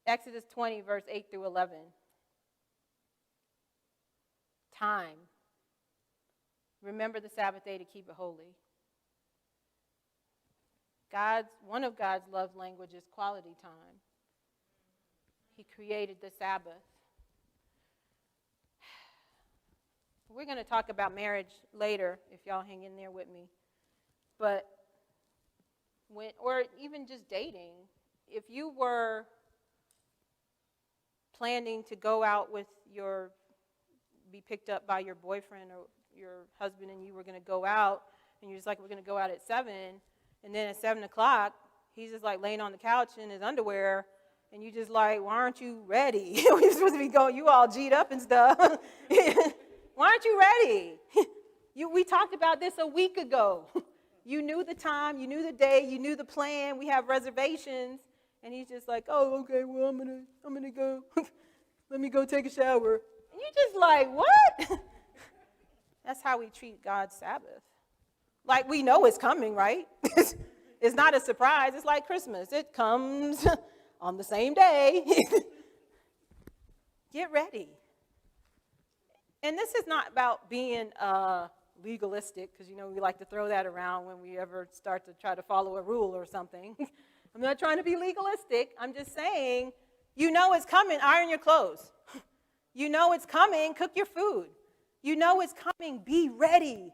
Exodus 20, verse 8 through 11. Time. Remember the Sabbath day to keep it holy. One of God's love languages, quality time. He created the Sabbath. We're going to talk about marriage later, if y'all hang in there with me. But or even just dating, if you were planning to go out with be picked up by your boyfriend or your husband, and you were going to go out, and you're just like, we're going to go out at 7, and then at 7 o'clock, he's just like laying on the couch in his underwear, and you just like, why aren't you ready? We're supposed to be going, you all G'd up and stuff. Why aren't you ready? We talked about this a week ago. You knew the time, you knew the day, you knew the plan. We have reservations, and he's just like, oh, okay, well, I'm gonna go. Let me go take a shower. And you're just like, what? That's how we treat God's Sabbath. Like, we know it's coming, right? It's not a surprise. It's like Christmas. It comes on the same day. Get ready. And this is not about being legalistic, because, we like to throw that around when we ever start to try to follow a rule or something. I'm not trying to be legalistic. I'm just saying, it's coming, iron your clothes. It's coming, cook your food. It's coming, be ready.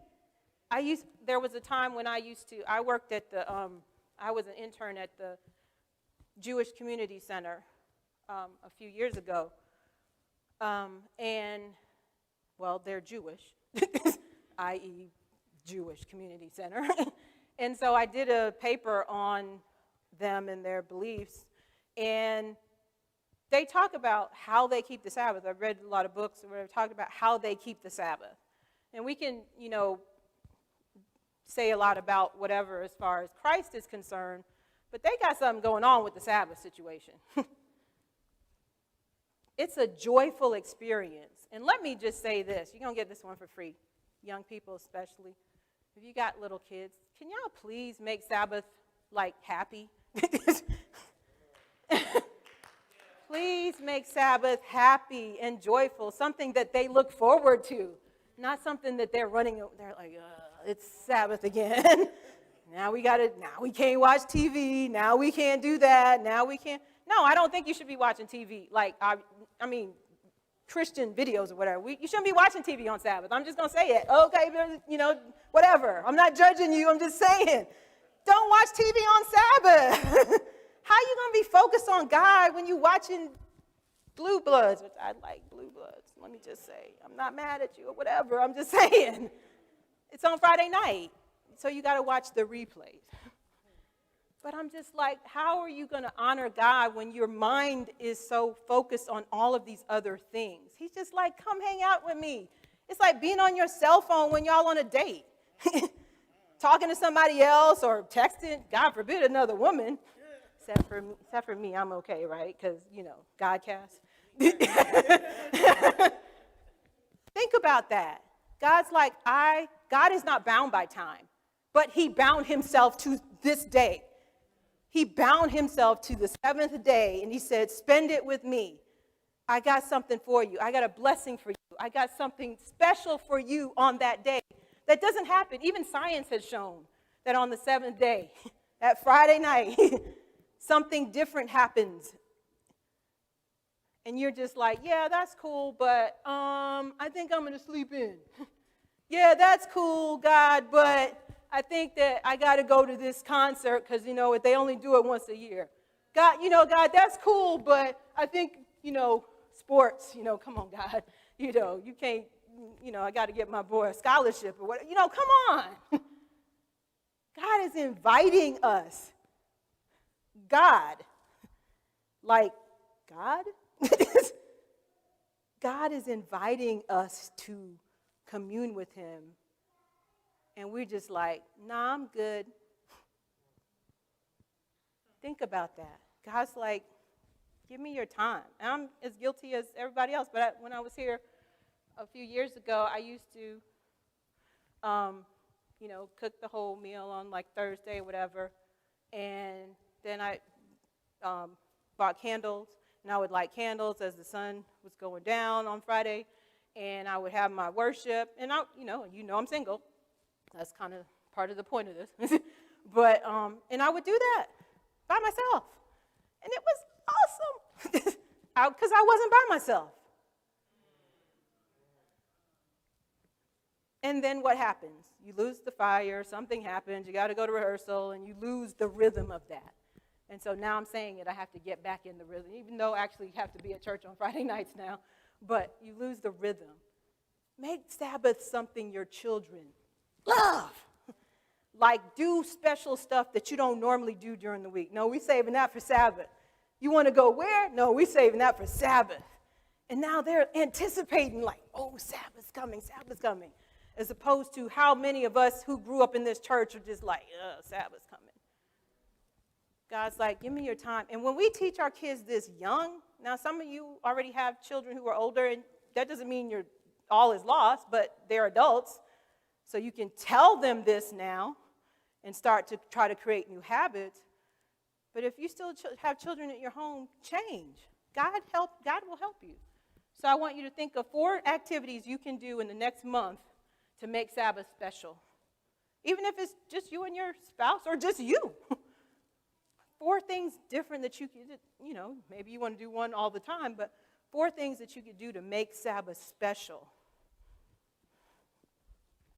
There was a time when I worked at I was an intern at the Jewish Community Center a few years ago. They're Jewish, i.e. Jewish Community Center. And so I did a paper on them and their beliefs, and they talk about how they keep the Sabbath. I've read a lot of books where they talk about how they keep the Sabbath. And we can, say a lot about whatever as far as Christ is concerned, but they got something going on with the Sabbath situation. It's a joyful experience. And let me just say this. You're going to get this one for free, young people especially. If you got little kids, can y'all please make Sabbath, happy? Please make Sabbath happy and joyful, something that they look forward to, not something that they're like, it's Sabbath again. Now we can't watch TV. Now we can't do that. Now we can't. No, I don't think you should be watching TV. Christian videos or whatever. You shouldn't be watching TV on Sabbath. I'm just going to say it. Okay, whatever. I'm not judging you. I'm just saying. Don't watch TV on Sabbath. How are you going to be focused on God when you're watching Blue Bloods, which I like Blue Bloods. Let me just say. I'm not mad at you or whatever. I'm just saying. It's on Friday night, so you got to watch the replays. But I'm just like, how are you going to honor God when your mind is so focused on all of these other things? He's just like, come hang out with me. It's like being on your cell phone when y'all on a date. Talking to somebody else or texting, God forbid, another woman. Except for me, I'm okay, right? Because, Godcast. Think about that. God's like, God is not bound by time, but he bound himself to this day. He bound himself to the seventh day, and he said, spend it with me. I got something for you. I got a blessing for you. I got something special for you on that day. That doesn't happen. Even science has shown that on the seventh day, that Friday night, something different happens. And you're just like, yeah, that's cool, but I think I'm going to sleep in. Yeah, that's cool, God, but I think that I got to go to this concert because, they only do it once a year. God, God, that's cool, but I think, sports, come on, God. You can't, I got to get my boy a scholarship or whatever. Come on. God is inviting us. God. Like God? God is inviting us to commune with him. And we're just like, nah, I'm good. Think about that. God's like, give me your time. And I'm as guilty as everybody else. But when I was here a few years ago, I used to, cook the whole meal on Thursday or whatever. And then I bought candles. and I would light candles as the sun was going down on Friday, and I would have my worship, and I'm single. That's kind of part of the point of this. But, and I would do that by myself, and it was awesome because I wasn't by myself. And then what happens? You lose the fire, something happens, you got to go to rehearsal, and you lose the rhythm of that. And so now I'm saying it, I have to get back in the rhythm, even though I actually have to be at church on Friday nights now. But you lose the rhythm. Make Sabbath something your children love. Like do special stuff that you don't normally do during the week. No, we're saving that for Sabbath. You want to go where? No, we're saving that for Sabbath. And now they're anticipating like, oh, Sabbath's coming, Sabbath's coming. As opposed to how many of us who grew up in this church are just like, Sabbath's coming. God's like, give me your time. And when we teach our kids this young, now some of you already have children who are older, and that doesn't mean you're all is lost, but they're adults. So you can tell them this now and start to try to create new habits. But if you still have children at your home, change. God will help you. So I want you to think of 4 activities you can do in the next month to make Sabbath special. Even if it's just you and your spouse or just you. 4 things different that you could, maybe you want to do one all the time, but 4 things that you could do to make Sabbath special.